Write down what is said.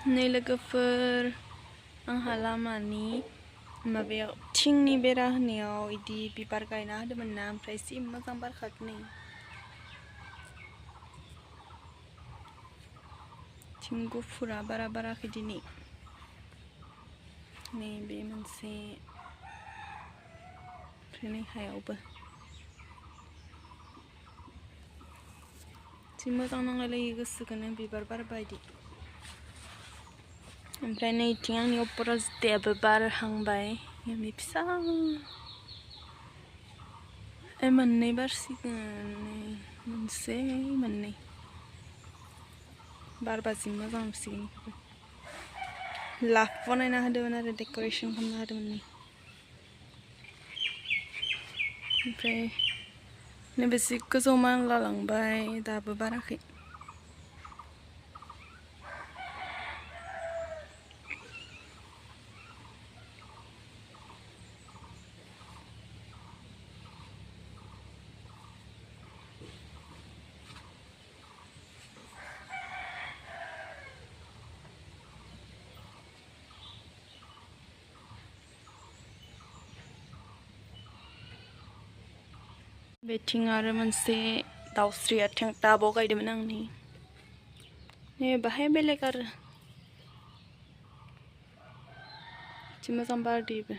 नै लोगोफोर आंहा लामानि माबायाव थिंनि बेरा होनायाव इदि बिबार गायना होदोंमोन ना ओमफ्राय जि मोजां बारखादों नै थिं गुफुरा बारा बाराखै दिनै नै बे मोनसे ओमफ्राय नै हायावबो जि मोजां नांलायलायो गोसोखौनो बिबार बारबा इदि ओमफ्राय नैथिं आंनि अपराजितायाबो बारहांबाय बे फिसा मोननै बारसिगोन मोनसे मोननै बारबा जि मोजां नुसिगोन बेखौबो लाफ बनायना होदोंमोन आरो डेक'रेसन खालामना होदोंमोन नै ओमफ्राय नैबे जि गोजौ मानला लांबाय दाबो बाराखै बेथिं आरो मोनसे दाउस्रि आथिं टाबाव गायदोंमोन आं नै बाहाय बेलेग आरो जि मोजां बारदो इबो